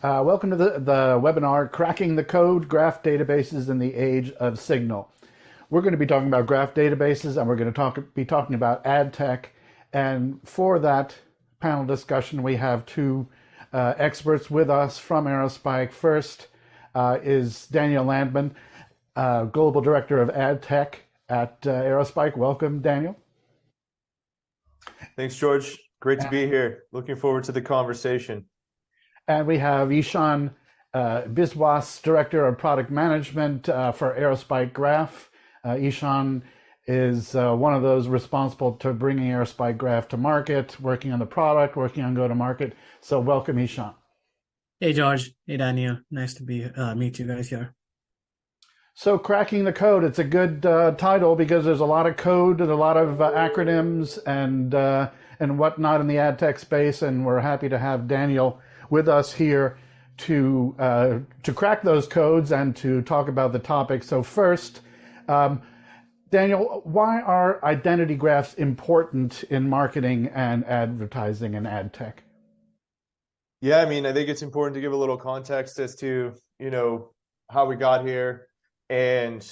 Welcome to the webinar, Cracking the Code, Graph Databases in the Age of Signal. We're going to be talking about graph databases, and we're going to be talking about AdTech. And for that panel discussion, we have two experts with us from Aerospike. First is Daniel Landman, Global Director of AdTech at Aerospike. Welcome, Daniel. Thanks, George. Great to be here. Looking forward to the conversation. And we have Ishan Biswas, Director of Product Management for Aerospike Graph. Ishan is one of those responsible to bringing Aerospike Graph to market, working on the product, working on go-to-market. So welcome, Ishan. Hey, George. Hey, Daniel. Nice to meet you guys here. So cracking the code, it's a good title because there's a lot of code and a lot of acronyms and whatnot in the ad tech space, and we're happy to have Daniel with us here to crack those codes and to talk about the topic. So first, Daniel, why are identity graphs important in marketing and advertising and ad tech? Yeah, I mean, I think it's important to give a little context as to, how we got here and,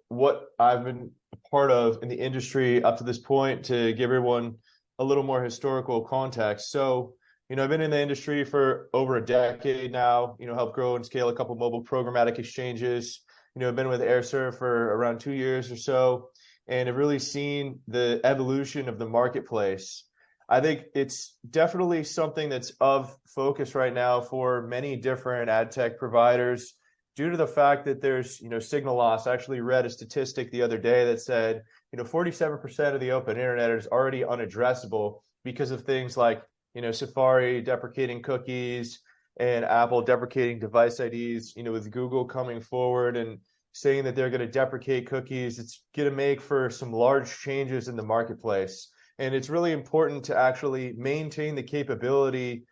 what I've been a part of in the industry up to this point to give everyone a little more historical context. So, I've been in the industry for over a decade now, helped grow and scale a couple mobile programmatic exchanges. I've been with AirServe for around 2 years or so, and have really seen the evolution of the marketplace. I think it's definitely something that's of focus right now for many different ad tech providers due to the fact that there's, signal loss. I actually read a statistic the other day that said, 47% of the open internet is already unaddressable because of things like Safari deprecating cookies and Apple deprecating device IDs, with Google coming forward and saying that they're going to deprecate cookies. It's going to make for some large changes in the marketplace. And it's really important to actually maintain the capability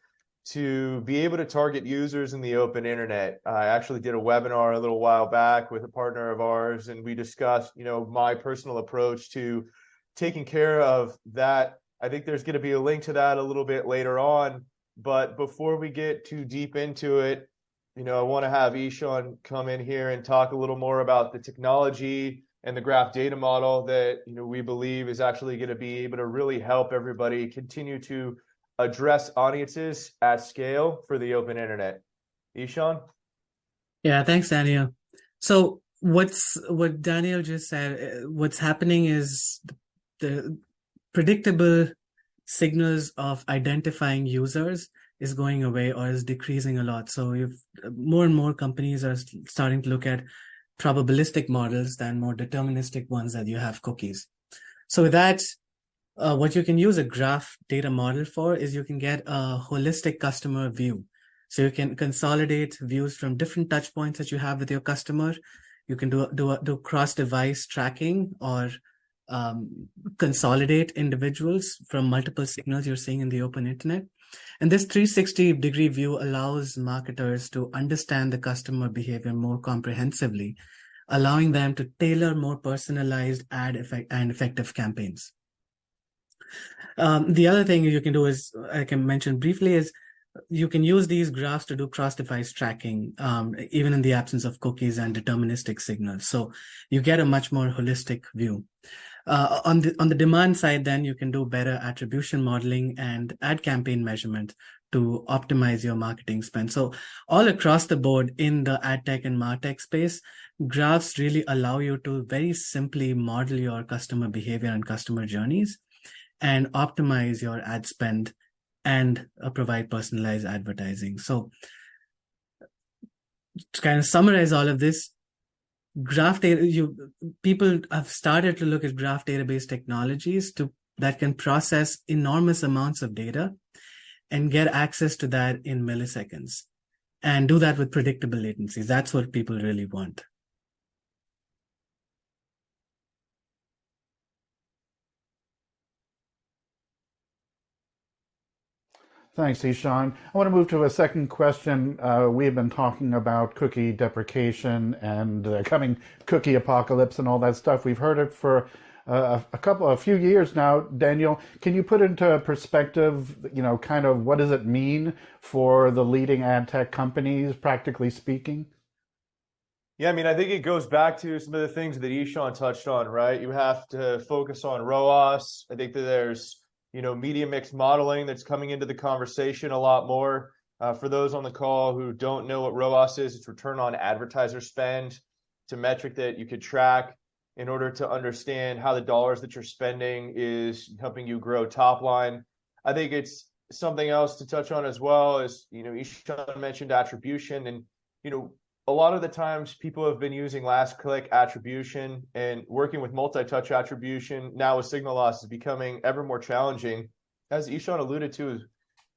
to be able to target users in the open internet. I actually did a webinar a little while back with a partner of ours, and we discussed, my personal approach to taking care of that. I think there's going to be a link to that a little bit later on. But before we get too deep into it, I want to have Ishan come in here and talk a little more about the technology and the graph data model that, we believe is actually going to be able to really help everybody continue to address audiences at scale for the open internet. Ishan? Yeah, thanks, Daniel. So what Daniel just said, what's happening is the predictable signals of identifying users is going away or is decreasing a lot. So if more and more companies are starting to look at probabilistic models than more deterministic ones that you have cookies. So with that, what you can use a graph data model for is you can get a holistic customer view. So you can consolidate views from different touch points that you have with your customer. You can do cross-device tracking or consolidate individuals from multiple signals you're seeing in the open internet. And this 360-degree view allows marketers to understand the customer behavior more comprehensively, allowing them to tailor more personalized and effective campaigns. The other thing you can do is, I can mention briefly, is you can use these graphs to do cross-device tracking, even in the absence of cookies and deterministic signals. So you get a much more holistic view. On the demand side, then you can do better attribution modeling and ad campaign measurement to optimize your marketing spend. So all across the board in the ad tech and martech space, graphs really allow you to very simply model your customer behavior and customer journeys and optimize your ad spend and provide personalized advertising. So to kind of summarize all of this, graph data, people have started to look at graph database technologies that can process enormous amounts of data and get access to that in milliseconds and do that with predictable latencies. That's what people really want. Thanks, Ishan. I want to move to a second question. We've been talking about cookie deprecation and coming cookie apocalypse and all that stuff. We've heard it for a few years now. Daniel, can you put into perspective, kind of what does it mean for the leading ad tech companies, practically speaking? Yeah, I mean, I think it goes back to some of the things that Ishan touched on, right? You have to focus on ROAS. I think that there's, media mix modeling that's coming into the conversation a lot more. For those on the call who don't know what ROAS is, it's return on advertiser spend. It's a metric that you could track in order to understand how the dollars that you're spending is helping you grow top line. I think it's something else to touch on as well is, Ishan mentioned attribution, and, a lot of the times people have been using last click attribution, and working with multi-touch attribution now with signal loss is becoming ever more challenging. As Ishan alluded to,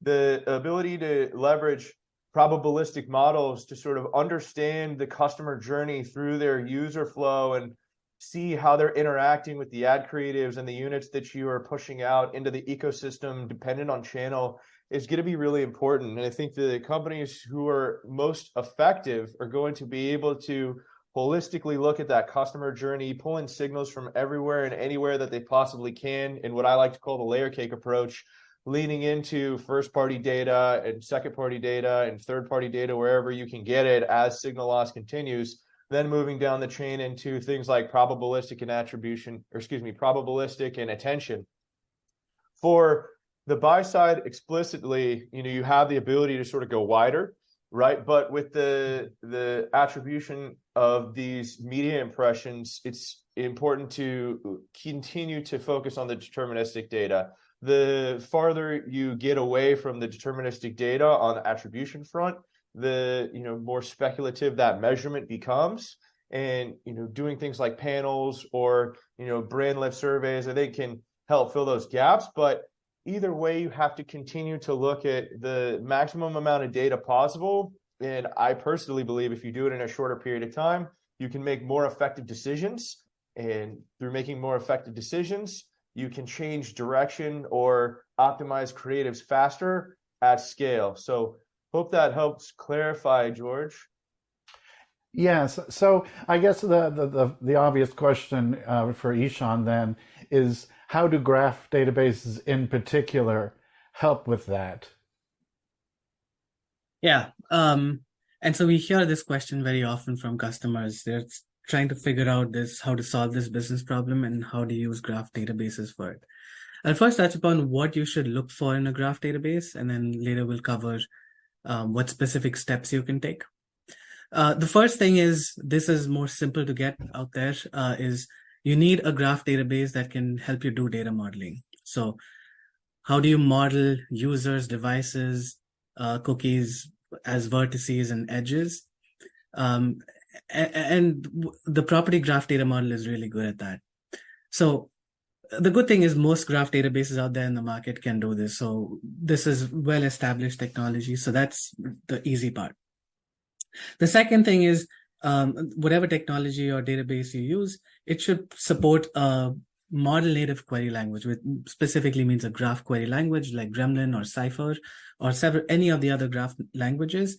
the ability to leverage probabilistic models to sort of understand the customer journey through their user flow and see how they're interacting with the ad creatives and the units that you are pushing out into the ecosystem dependent on channel is going to be really important. And I think the companies who are most effective are going to be able to holistically look at that customer journey, pull in signals from everywhere and anywhere that they possibly can in what I like to call the layer cake approach, leaning into first-party data and second-party data and third-party data wherever you can get it as signal loss continues, then moving down the chain into things like probabilistic and attention. For the buy side explicitly, you have the ability to sort of go wider, right? But with the attribution of these media impressions, it's important to continue to focus on the deterministic data. The farther you get away from the deterministic data on the attribution front, the more speculative that measurement becomes. And doing things like panels or brand lift surveys, I think can help fill those gaps. But either way, you have to continue to look at the maximum amount of data possible. And I personally believe if you do it in a shorter period of time, you can make more effective decisions. And through making more effective decisions, you can change direction or optimize creatives faster at scale. So hope that helps clarify, George. Yes. So I guess the obvious question for Ishan then is, how do graph databases in particular help with that? Yeah. And so we hear this question very often from customers. They're trying to figure out how to solve this business problem and how to use graph databases for it. I'll first touch upon what you should look for in a graph database, and then later we'll cover what specific steps you can take. The first thing is, this is more simple to get out there, is you need a graph database that can help you do data modeling. So how do you model users, devices, cookies as vertices and edges? And the property graph data model is really good at that. So the good thing is most graph databases out there in the market can do this. So this is well-established technology. So that's the easy part. The second thing is, whatever technology or database you use, it should support a model native query language, which specifically means a graph query language like Gremlin or Cypher or any of the other graph languages,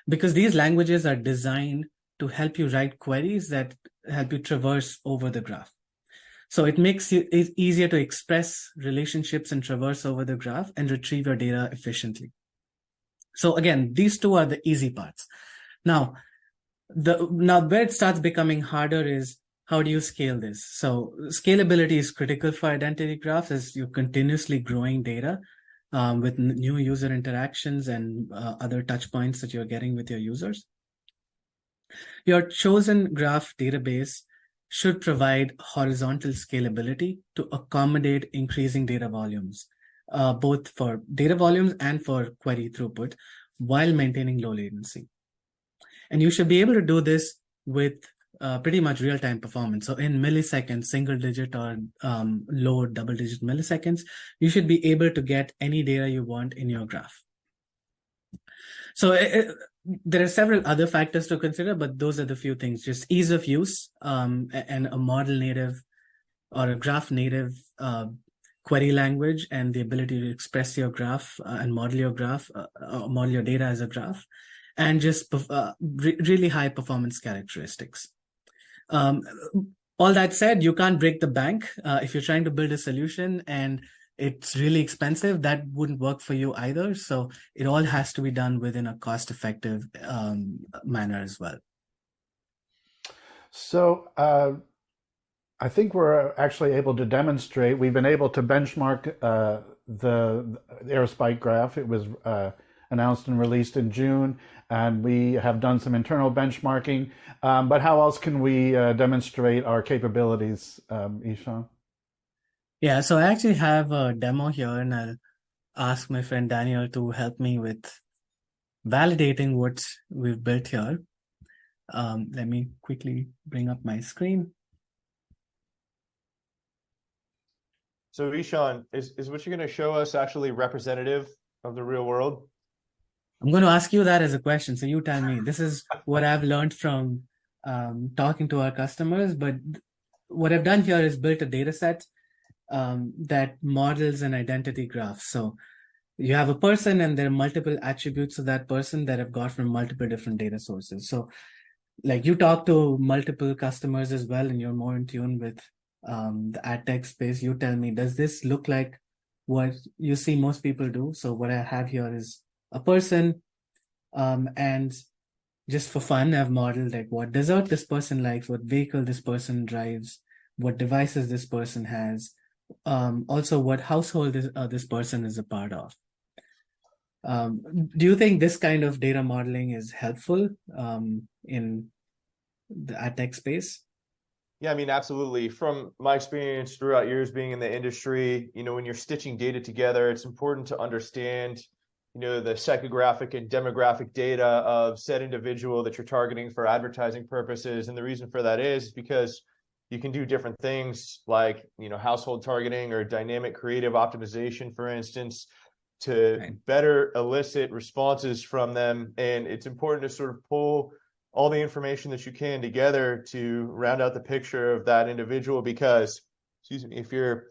because these languages are designed to help you write queries that help you traverse over the graph. So it makes it easier to express relationships and traverse over the graph and retrieve your data efficiently. So again, these two are the easy parts. Now where it starts becoming harder is, how do you scale this? So scalability is critical for identity graphs as you're continuously growing data with new user interactions and other touch points that you're getting with your users. Your chosen graph database should provide horizontal scalability to accommodate increasing data volumes, both for data volumes and for query throughput, while maintaining low latency. And you should be able to do this with pretty much real-time performance. So in milliseconds, single-digit or low double-digit milliseconds, you should be able to get any data you want in your graph. So there are several other factors to consider, but those are the few things: just ease of use and a model native or a graph native query language, and the ability to express your graph and model your graph, model your data as a graph, and just really high performance characteristics. All that said, you can't break the bank. If you're trying to build a solution and it's really expensive, that wouldn't work for you either. So it all has to be done within a cost-effective manner as well. So I think we're actually able to demonstrate. We've been able to benchmark the Aerospike Graph. It was announced and released in June, and we have done some internal benchmarking. But how else can we demonstrate our capabilities, Ishan? Yeah, so I actually have a demo here, and I'll ask my friend Daniel to help me with validating what we've built here. Let me quickly bring up my screen. So Ishan, is what you're going to show us actually representative of the real world? I'm going to ask you that as a question, so you tell me. This is what I've learned from talking to our customers, but what I've done here is built a data set that models an identity graph. So you have a person and there are multiple attributes of that person that I've got from multiple different data sources. So like you talk to multiple customers as well, and you're more in tune with the AdTech space. You tell me, does this look like what you see most people do? So what I have here is a person, and just for fun, I've modeled like what dessert this person likes, what vehicle this person drives, what devices this person has, also what household this person is a part of. Do you think this kind of data modeling is helpful in the AdTech space? Yeah, I mean, absolutely. From my experience throughout years being in the industry, when you're stitching data together, it's important to understand, the psychographic and demographic data of said individual that you're targeting for advertising purposes. And the reason for that is because you can do different things like, household targeting or dynamic creative optimization, for instance, to better elicit responses from them. And it's important to sort of pull all the information that you can together to round out the picture of that individual, because, if you're,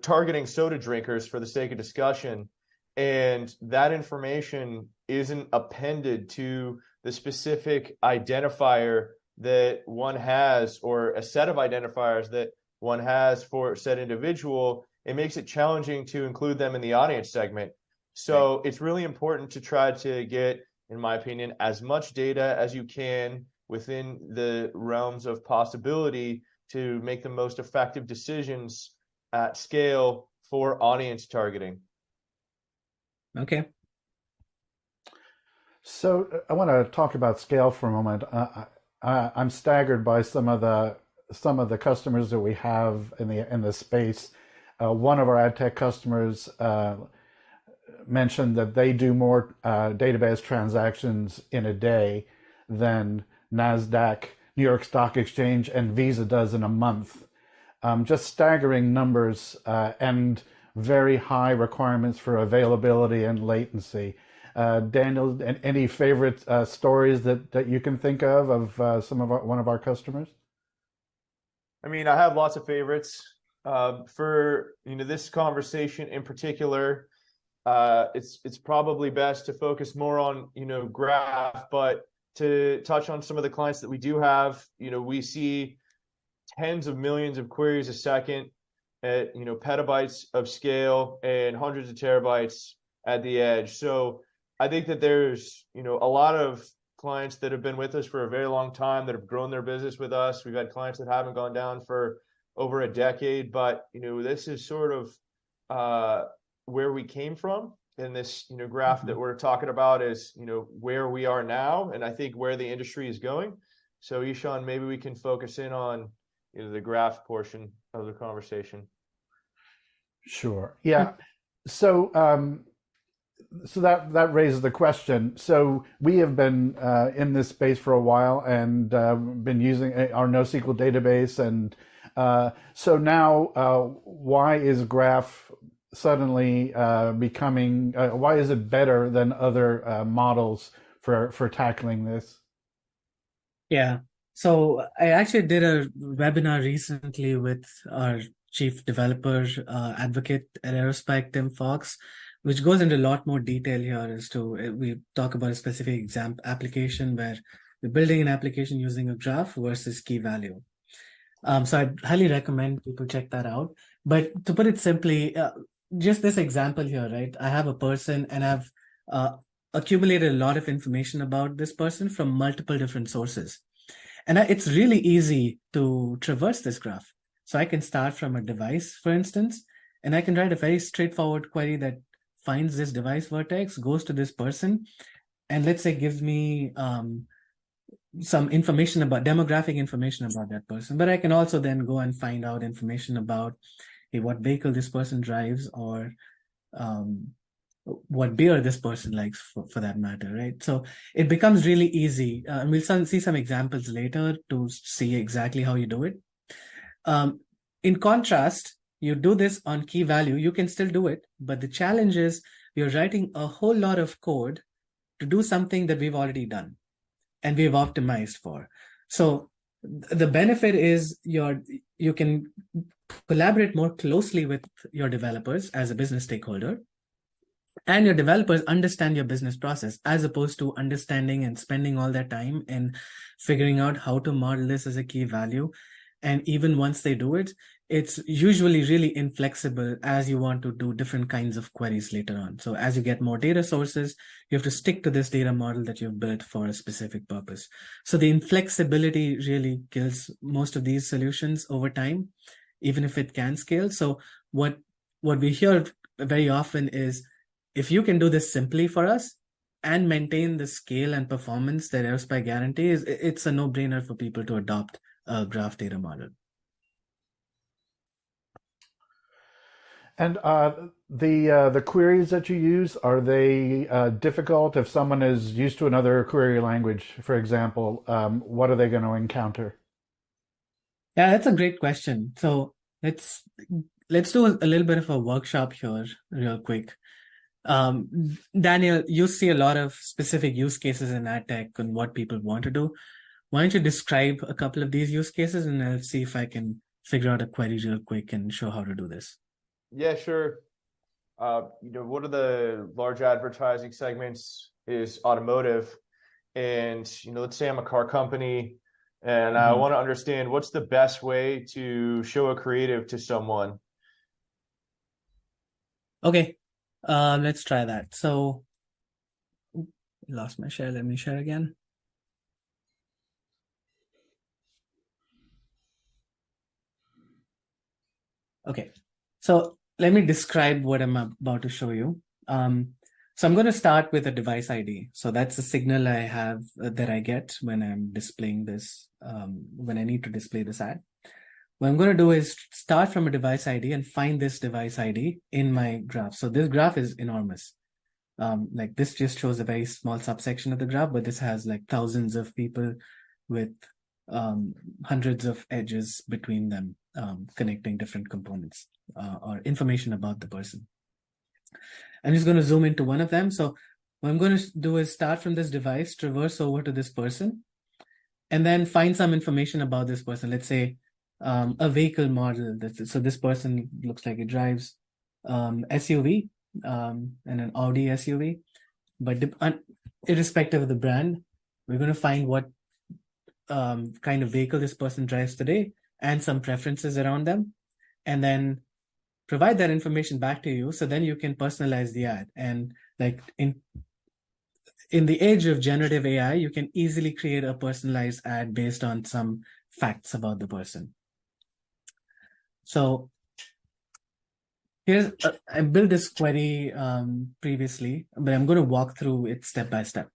targeting soda drinkers for the sake of discussion, and that information isn't appended to the specific identifier that one has, or a set of identifiers that one has for said individual, it makes it challenging to include them in the audience segment. So it's really important to try to get, in my opinion, as much data as you can within the realms of possibility to make the most effective decisions at scale for audience targeting. Okay. So I want to talk about scale for a moment. I'm staggered by some of the customers that we have in the space. One of our ad tech customers mentioned that they do more database transactions in a day than NASDAQ, New York Stock Exchange, and Visa does in a month. Just staggering numbers and very high requirements for availability and latency. Daniel, any favorite stories that you can think of one of our customers? I mean, I have lots of favorites. For this conversation in particular, it's probably best to focus more on graph, but to touch on some of the clients that we do have, we see tens of millions of queries a second at petabytes of scale and hundreds of terabytes at the edge. So I think that there's a lot of clients that have been with us for a very long time that have grown their business with us. We've had clients that haven't gone down for over a decade, but this is sort of where we came from. And this graph that we're talking about is where we are now, and I think where the industry is going. So Ishan, maybe we can focus in on the graph portion of the conversation. Sure. Yeah. So that raises the question. So we have been in this space for a while and been using our NoSQL database, and so now why is Graph suddenly becoming? Why is it better than other models for tackling this? Yeah. So I actually did a webinar recently with our chief developer advocate at Aerospike, Tim Fox, which goes into a lot more detail here as to, we talk about a specific example application where we're building an application using a graph versus key value. So I'd highly recommend people check that out. But to put it simply, just this example here, right? I have a person and I've uh, accumulated a lot of information about this person from multiple different sources. And it's really easy to traverse this graph. So I can start from a device, for instance, and I can write a very straightforward query that finds this device vertex, goes to this person, and let's say gives me some information about demographic information about that person. But I can also then go and find out information about what vehicle this person drives, or um, what beer this person likes, for that matter, right? So it becomes really easy. And we'll see some examples later to see exactly how you do it. In contrast, you do this on key value, you can still do it, but the challenge is you're writing a whole lot of code to do something that we've already done and we've optimized for. So the benefit is you can collaborate more closely with your developers as a business stakeholder, and your developers understand your business process, as opposed to understanding and spending all their time in figuring out how to model this as a key value. And even once they do it, it's usually really inflexible as you want to do different kinds of queries later on. So as you get more data sources, you have to stick to this data model that you've built for a specific purpose. So the inflexibility really kills most of these solutions over time, even if it can scale. So what we hear very often is, if you can do this simply for us and maintain the scale and performance that Aerospike guarantees, it's a no-brainer for people to adopt a graph data model. And the queries that you use, are they difficult? If someone is used to another query language, for example, what are they going to encounter? Yeah, that's a great question. So let's do a little bit of a workshop here real quick. Daniel, you see a lot of specific use cases in AdTech and what people want to do. Why don't you describe a couple of these use cases, and I'll see if I can figure out a query real quick and show how to do this. Yeah, sure. One of the large advertising segments is automotive. And, let's say I'm a car company and I want to understand what's the best way to show a creative to someone. Okay, let's try that. So, lost my share. Let me share again. Okay, so let me describe what I'm about to show you. So I'm going to start with a device ID. So that's the signal I have that I get when I'm displaying this, when I need to display this ad. What I'm going to do is start from a device ID and find this device ID in my graph. So this graph is enormous. Like this just shows a very small subsection of the graph, but this has like thousands of people with hundreds of edges between them, connecting different components or information about the person. I'm just going to zoom into one of them. So what I'm going to do is start from this device, traverse over to this person, and then find some information about this person. Let's say a vehicle model. So this person looks like it drives SUV, and an Audi SUV. But irrespective of the brand, we're going to find what kind of vehicle this person drives today and some preferences around them, and then provide that information back to you, so then you can personalize the ad. And like in the age of generative AI, you can easily create a personalized ad based on some facts about the person. So I built this query previously, but I'm going to walk through it step by step.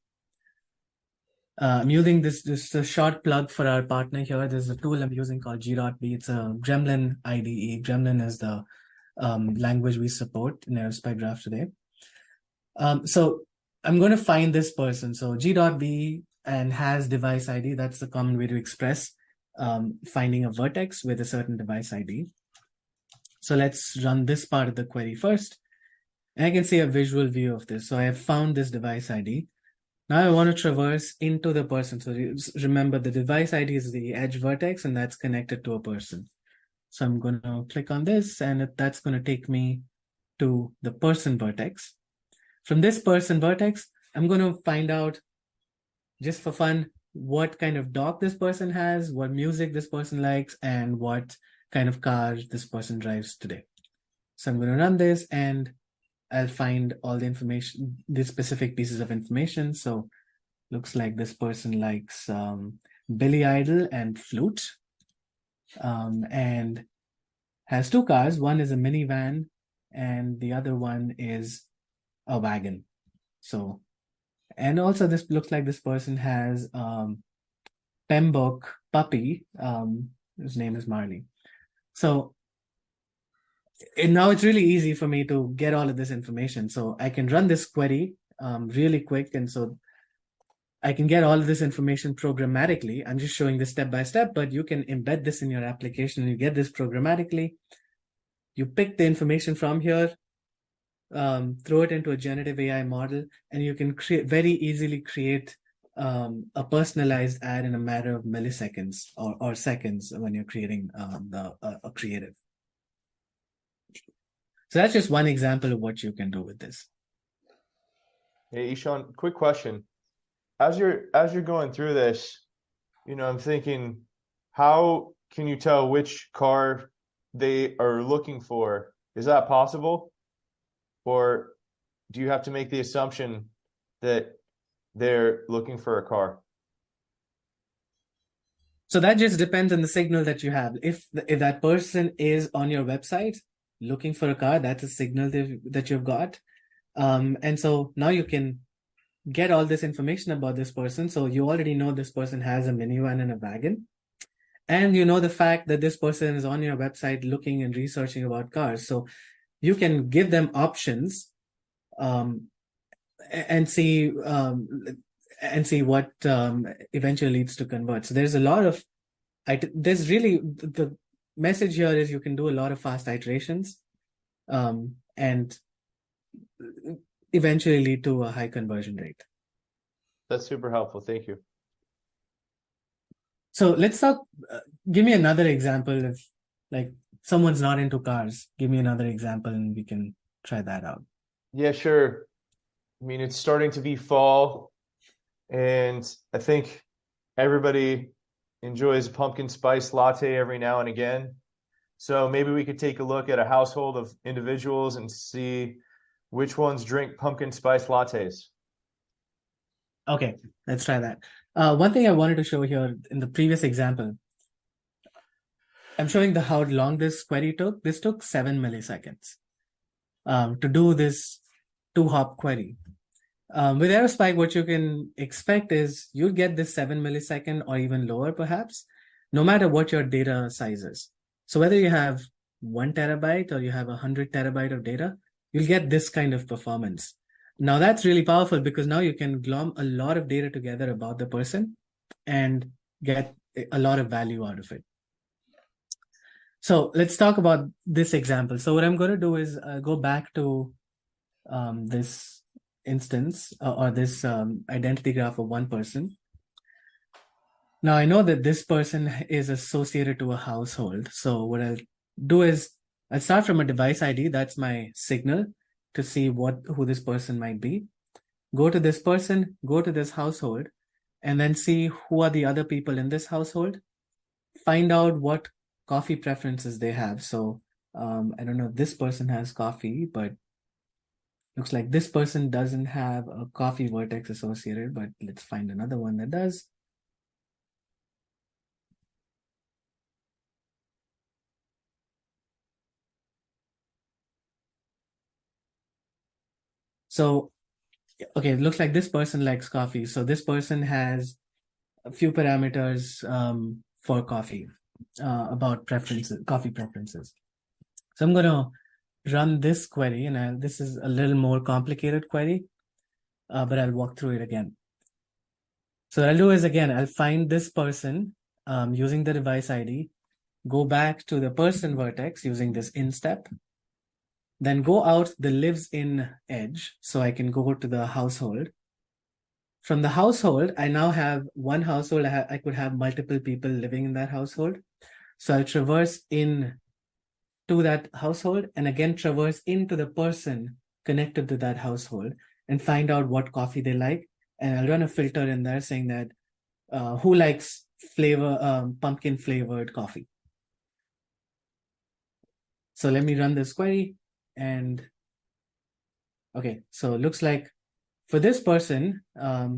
I'm using this a short plug for our partner here. There's a tool I'm using called G.B. It's a Gremlin IDE. Gremlin is the language we support in Aerospike Graph today. So I'm going to find this person. So G.B and has device ID. That's the common way to express finding a vertex with a certain device ID. So let's run this part of the query first. And I can see a visual view of this. So I have found this device ID. Now I want to traverse into the person. So remember, the device ID is the edge vertex, and that's connected to a person. So I'm going to click on this, and that's going to take me to the person vertex. From this person vertex, I'm going to find out, just for fun, what kind of dog this person has, what music this person likes, and what kind of car this person drives today. So I'm going to run this and I'll find all the information, these specific pieces of information. So looks like this person likes Billy Idol and flute, and has two cars. One is a minivan and the other one is a wagon. So, and also this looks like this person has Pembroke puppy, his name is Marley. So now it's really easy for me to get all of this information. So I can run this query really quick. And so I can get all of this information programmatically. I'm just showing this step by step, but you can embed this in your application and you get this programmatically. You pick the information from here, throw it into a generative AI model, and you can very easily create a personalized ad in a matter of milliseconds or seconds when you're creating a creative. So that's just one example of what you can do with this. Hey, Ishan, quick question. As you're going through this, I'm thinking, how can you tell which car they are looking for? Is that possible? Or do you have to make the assumption that they're looking for a car? So that just depends on the signal that you have. If that person is on your website looking for a car, that's a signal that you've got. And so now you can get all this information about this person. So you already know this person has a minivan and a wagon. And you know the fact that this person is on your website looking and researching about cars. So you can give them options and see what eventually leads to convert. So there's a lot of, there's really, the message here is you can do a lot of fast iterations and eventually lead to a high conversion rate. That's super helpful. Thank you. So let's talk, give me another example of, like, someone's not into cars. Give me another example and we can try that out. Yeah, sure. I mean, it's starting to be fall, and I think everybody enjoys a pumpkin spice latte every now and again. So maybe we could take a look at a household of individuals and see which ones drink pumpkin spice lattes. Okay, let's try that. One thing I wanted to show here in the previous example, I'm showing how long this query took. This took 7 milliseconds to do this 2-hop query. With Aerospike, what you can expect is you'll get this 7 millisecond or even lower perhaps, no matter what your data size is. So whether you have 1 terabyte or you have 100 terabyte of data, you'll get this kind of performance. Now that's really powerful because now you can glom a lot of data together about the person and get a lot of value out of it. So let's talk about this example. So what I'm going to do is go back to this instance or this identity graph of one person. Now I know that this person is associated to a household. So what I'll do is I'll start from a device ID. That's my signal to see who this person might be. Go to this person, go to this household, and then see who are the other people in this household. Find out what coffee preferences they have. So I don't know if this person has coffee, but looks like this person doesn't have a coffee vertex associated, but let's find another one that does. So, okay, it looks like this person likes coffee. So this person has a few parameters for coffee about preferences, coffee preferences. So I'm going to run this query, and this is a little more complicated query, but I'll walk through it again. So what I'll do is, again, I'll find this person using the device ID, go back to the person vertex using this in step, then go out the lives in edge so I can go to the household. From the household, I now have one household. I could have multiple people living in that household. So I'll traverse in to that household and again traverse into the person connected to that household and find out what coffee they like. And I'll run a filter in there saying that who likes pumpkin flavored coffee? So let me run this query, and okay, so it looks like for this person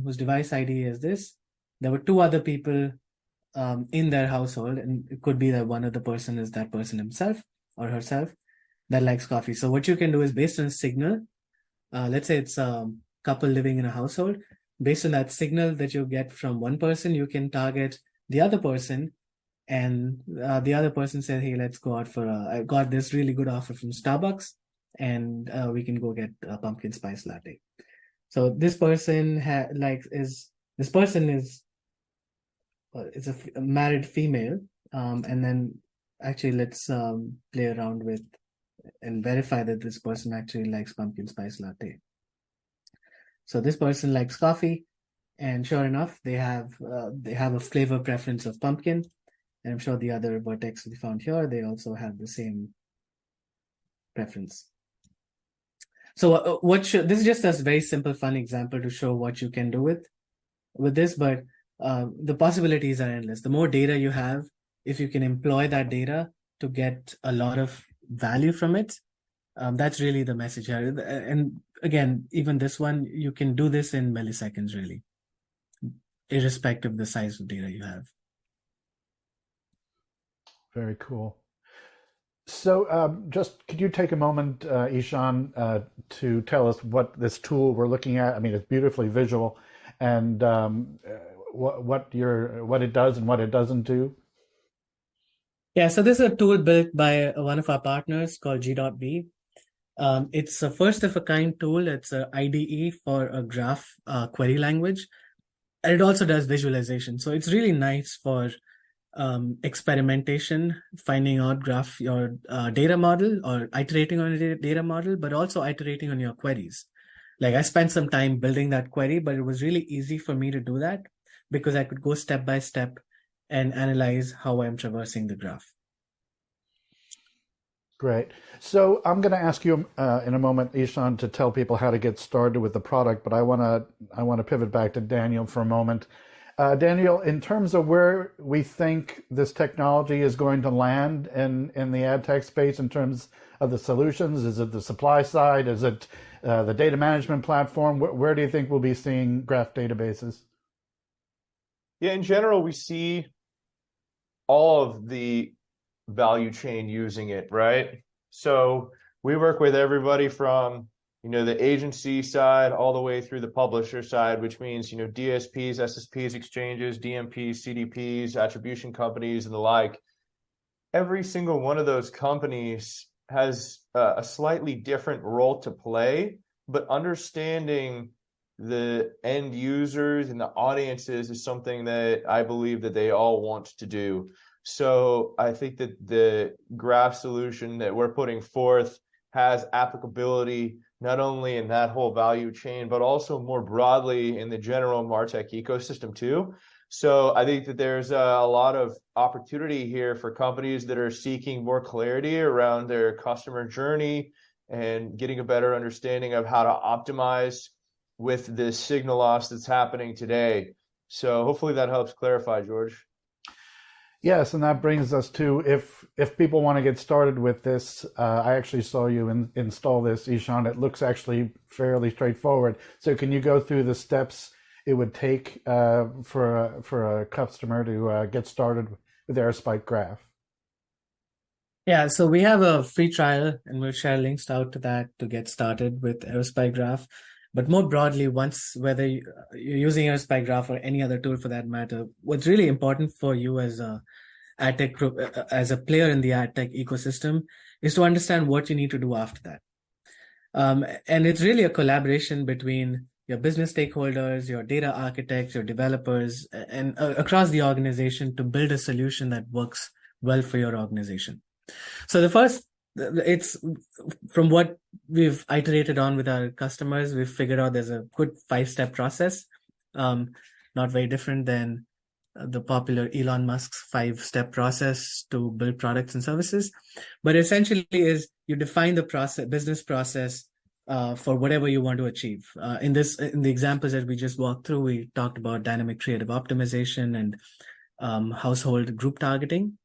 whose device ID is this, there were two other people in their household, and it could be that one of the person is that person himself or herself that likes coffee. So what you can do is, based on a signal, let's say it's a couple living in a household, based on that signal that you get from one person, you can target the other person, and the other person said, hey, let's go out for I got this really good offer from Starbucks, and we can go get a pumpkin spice latte. So this person this person is it's a married female, and then actually let's play around with and verify that this person actually likes pumpkin spice latte. So this person likes coffee, and sure enough, they have a flavor preference of pumpkin, and I'm sure the other vertex we found here, they also have the same preference. So this is just a very simple, fun example to show what you can do with this, but the possibilities are endless. The more data you have, if you can employ that data to get a lot of value from it, that's really the message here. And again, even this one, you can do this in milliseconds, really, irrespective of the size of data you have. Very cool. So just could you take a moment, Ishan, to tell us what this tool we're looking at? I mean, it's beautifully visual, and what it does and what it doesn't do. Yeah, so this is a tool built by one of our partners called G.B. It's a first of a kind tool. It's an IDE for a graph query language, and it also does visualization. So it's really nice for experimentation, finding out your data model, or iterating on a data model, but also iterating on your queries. Like, I spent some time building that query, but it was really easy for me to do that because I could go step by step and analyze how I'm traversing the graph. Great. So I'm going to ask you in a moment, Ishan, to tell people how to get started with the product, but I want to pivot back to Daniel for a moment. Daniel, in terms of where we think this technology is going to land in the ad tech space in terms of the solutions, is it the supply side? Is it the data management platform? Where do you think we'll be seeing graph databases? Yeah, in general, we see all of the value chain using it, right? So we work with everybody from the agency side all the way through the publisher side, which means DSPs, SSPs, exchanges, DMPs, CDPs, attribution companies, and the like. Every single one of those companies has a slightly different role to play, but understanding the end users and the audiences is something that I believe that they all want to do. So I think that the graph solution that we're putting forth has applicability not only in that whole value chain, but also more broadly in the general martech ecosystem too. So I think that there's a lot of opportunity here for companies that are seeking more clarity around their customer journey and getting a better understanding of how to optimize with this signal loss that's happening today. So hopefully that helps clarify, George. Yes, and that brings us to if people want to get started with this, I actually saw you install this, Ishan. It looks actually fairly straightforward. So can you go through the steps it would take for a customer to get started with Aerospike Graph? Yeah, so we have a free trial, and we'll share links out to that to get started with Aerospike Graph. But more broadly, whether you're using Aerospike Graph or any other tool for that matter, what's really important for you as a AdTech group, as a player in the AdTech ecosystem, is to understand what you need to do after that. And it's really a collaboration between your business stakeholders, your data architects, your developers, and across the organization to build a solution that works well for your organization. So it's from what we've iterated on with our customers, we've figured out there's a good 5-step process, not very different than the popular Elon Musk's 5-step process to build products and services. But essentially is you define the business process for whatever you want to achieve. In the examples that we just walked through, we talked about dynamic creative optimization and household group targeting.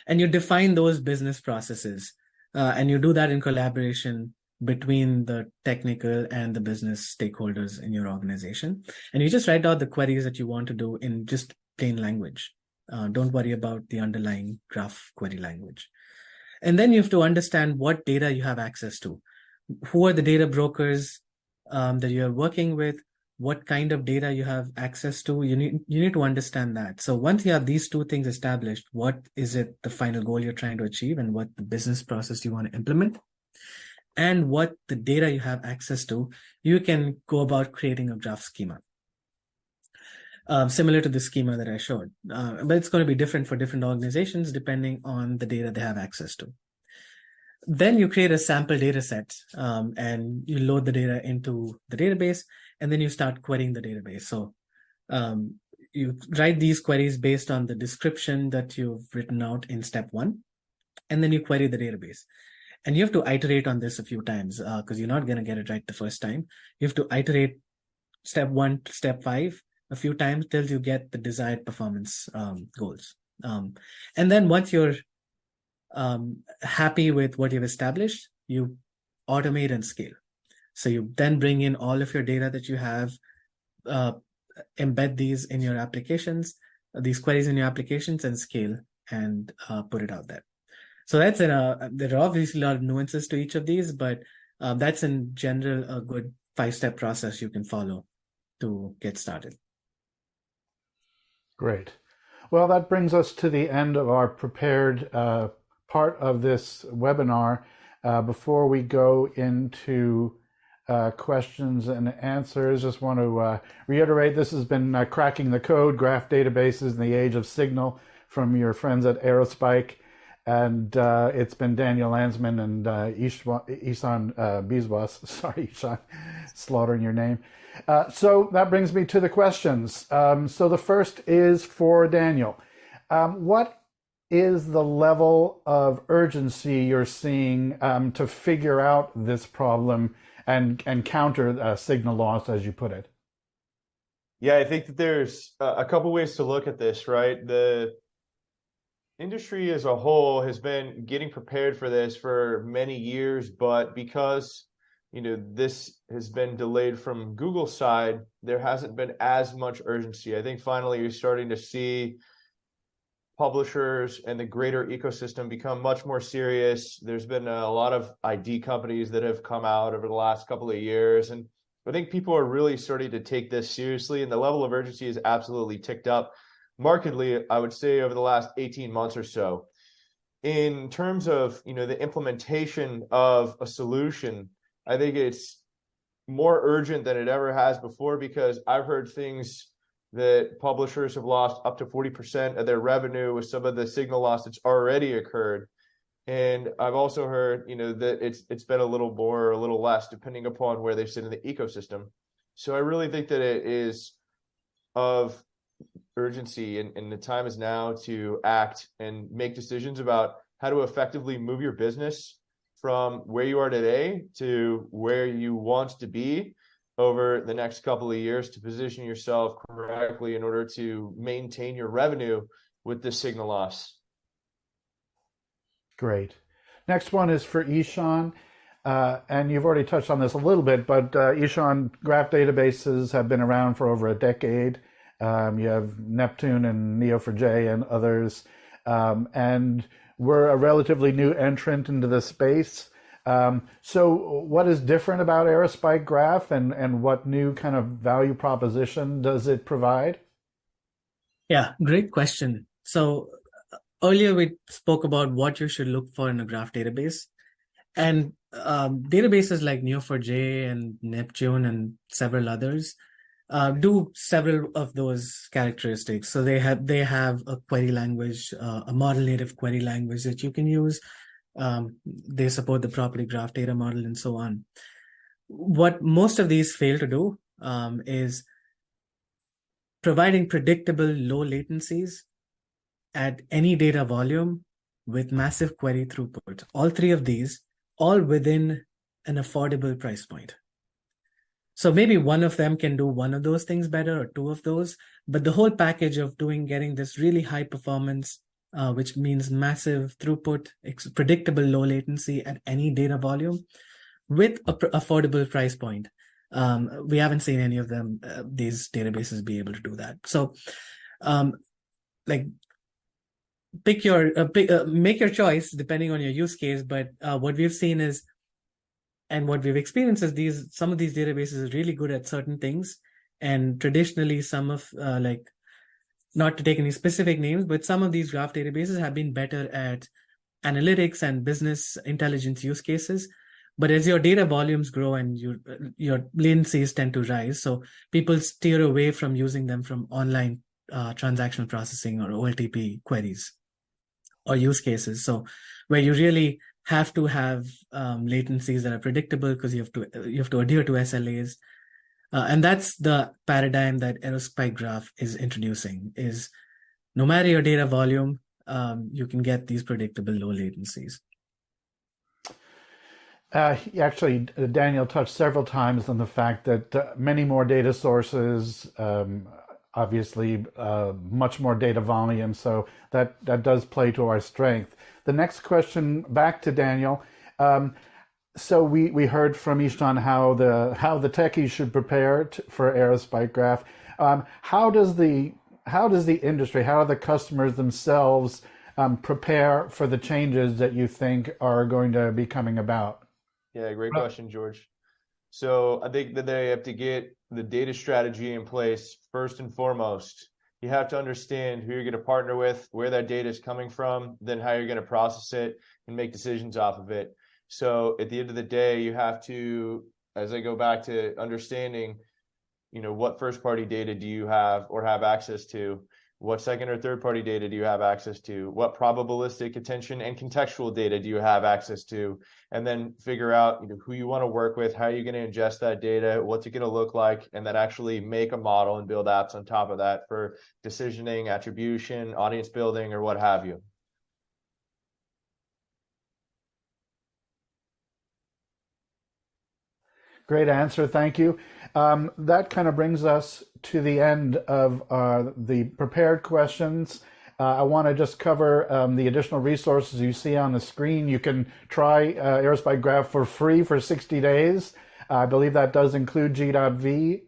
And you define those business processes, and you do that in collaboration between the technical and the business stakeholders in your organization. And you just write out the queries that you want to do in just plain language. Don't worry about the underlying graph query language. And then you have to understand what data you have access to. Who are the data brokers that you're working with? What kind of data you have access to? You need to understand that. So once you have these two things established, what is it the final goal you're trying to achieve, and what the business process you want to implement, and what the data you have access to, you can go about creating a graph schema. Similar to the schema that I showed, but it's going to be different for different organizations depending on the data they have access to. Then you create a sample data set, and you load the data into the database, and then you start querying the database. So you write these queries based on the description that you've written out in step 1, and then you query the database. And you have to iterate on this a few times because you're not going to get it right the first time. You have to iterate step 1 to step 5 a few times till you get the desired performance goals. And then once you're happy with what you've established, you automate and scale. So you then bring in all of your data that you have, embed these in your applications, these queries in your applications, and scale and put it out there. So that's there are obviously a lot of nuances to each of these, but that's in general a good 5-step process you can follow to get started. Great. Well, that brings us to the end of our prepared part of this webinar. Before we go into questions and answers, just want to reiterate, this has been Cracking the Code, Graph Databases in the Age of Signal from your friends at Aerospike. And it's been Daniel Landsman and Ihsan Biswas. Sorry, Ihsan, slaughtering your name. So that brings me to the questions. So the first is for Daniel. What is the level of urgency you're seeing to figure out this problem and counter signal loss, as you put it? Yeah, I think that there's a couple ways to look at this, right? The industry as a whole has been getting prepared for this for many years, but because this has been delayed from Google's side, there hasn't been as much urgency. I think finally you're starting to see publishers and the greater ecosystem become much more serious. There's been a lot of ID companies that have come out over the last couple of years, and I think people are really starting to take this seriously, and the level of urgency has absolutely ticked up markedly, I would say, over the last 18 months or so. In terms of the implementation of a solution, I think it's more urgent than it ever has before, because I've heard things that publishers have lost up to 40% of their revenue with some of the signal loss that's already occurred. And I've also heard that it's been a little more or a little less depending upon where they sit in the ecosystem. So I really think that it is of urgency, and the time is now to act and make decisions about how to effectively move your business from where you are today to where you want to be over the next couple of years to position yourself correctly in order to maintain your revenue with the signal loss. Great. Next one is for Ihsan. And you've already touched on this a little bit, but Ihsan, graph databases have been around for over a decade. You have Neptune and Neo4j and others. And we're a relatively new entrant into the space. So what is different about Aerospike Graph, and what new kind of value proposition does it provide? Yeah, great question. So earlier we spoke about what you should look for in a graph database. And databases like Neo4j and Neptune and several others do several of those characteristics. So they have a query language, a model native query language that you can use. They support the property graph data model and so on. What most of these fail to do is providing predictable low latencies at any data volume with massive query throughput. All three of these, all within an affordable price point. So maybe one of them can do one of those things better or two of those, but the whole package of getting this really high performance, which means massive throughput, predictable low latency at any data volume with a affordable price point. We haven't seen any of them, these databases be able to do that. So like make your choice depending on your use case. But what we've seen is, and what we've experienced is some of these databases are really good at certain things. And traditionally, some of not to take any specific names, but some of these graph databases have been better at analytics and business intelligence use cases. But as your data volumes grow and your latencies tend to rise, so people steer away from using them from online transactional processing or OLTP queries or use cases. So where you really have to have latencies that are predictable because you have to adhere to SLAs. And that's the paradigm that Aerospike Graph is introducing, is no matter your data volume, you can get these predictable low latencies. Actually, Daniel touched several times on the fact that many more data sources, obviously much more data volume, so that does play to our strength. The next question back to Daniel. So we heard from Ishan how the techies should prepare for Aerospike Graph. How does the industry, how do the customers themselves prepare for the changes that you think are going to be coming about? Yeah, great question, George. So I think that they have to get the data strategy in place first and foremost. You have to understand who you're going to partner with, where that data is coming from, then how you're going to process it and make decisions off of it. So at the end of the day, you have to, as I go back to understanding, what first-party data do you have or have access to? What second or third-party data do you have access to? What probabilistic attention and contextual data do you have access to? And then figure out who you want to work with, how you're going to ingest that data, what's it going to look like, and then actually make a model and build apps on top of that for decisioning, attribution, audience building, or what have you. Great answer, thank you. That kind of brings us to the end of the prepared questions. I want to just cover the additional resources you see on the screen. You can try Aerospike Graph for free for 60 days. I believe that does include G.V.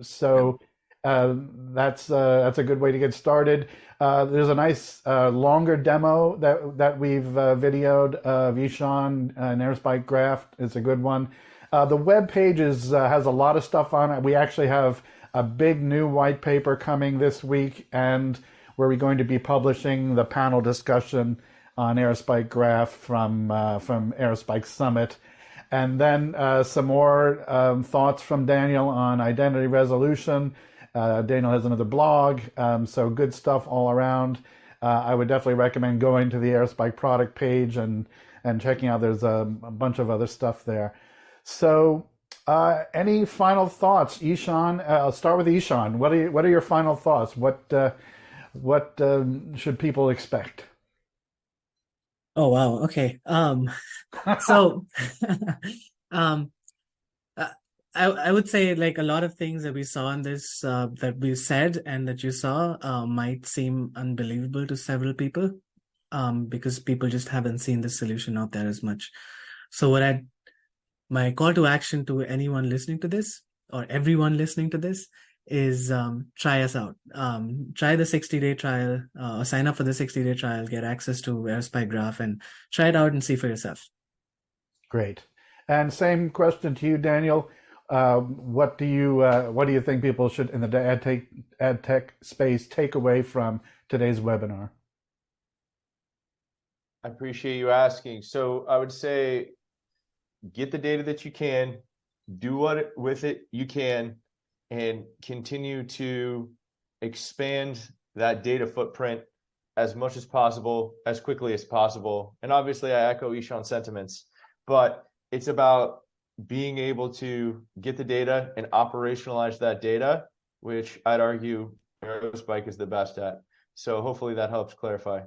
So that's a good way to get started. There's a nice longer demo that we've videoed of Ishan and Aerospike Graph. It's a good one. The web page has a lot of stuff on it. We actually have a big new white paper coming this week, and where we're going to be publishing the panel discussion on Aerospike Graph from Aerospike Summit. And then some more thoughts from Daniel on identity resolution. Daniel has another blog, so good stuff all around. I would definitely recommend going to the Aerospike product page and checking out. There's a bunch of other stuff there. So any final thoughts, Ishan? I'll start with Ishan. What are your final thoughts? What should people expect? Oh wow, okay. So I would say like a lot of things that we saw in this that we said and that you saw might seem unbelievable to several people because people just haven't seen the solution out there as much. So my call to action to anyone listening to this or everyone listening to this is try us out. Try the 60-day trial, or sign up for the 60-day trial, get access to Aerospike Graph and try it out and see for yourself. Great. And same question to you, Daniel. What do you think people should in the AdTech space take away from today's webinar? I appreciate you asking. So I would say, get the data that you can, do what with it you can, and continue to expand that data footprint as much as possible, as quickly as possible. And obviously, I echo Ishan's sentiments, but it's about being able to get the data and operationalize that data, which I'd argue Aerospike is the best at. So hopefully that helps clarify.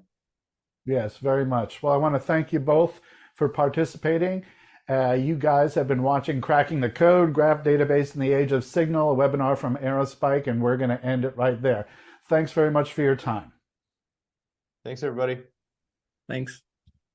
Yes, very much. Well, I want to thank you both for participating. You guys have been watching Cracking the Code, Graph Database in the Age of Signal, a webinar from Aerospike, and we're going to end it right there. Thanks very much for your time. Thanks, everybody. Thanks.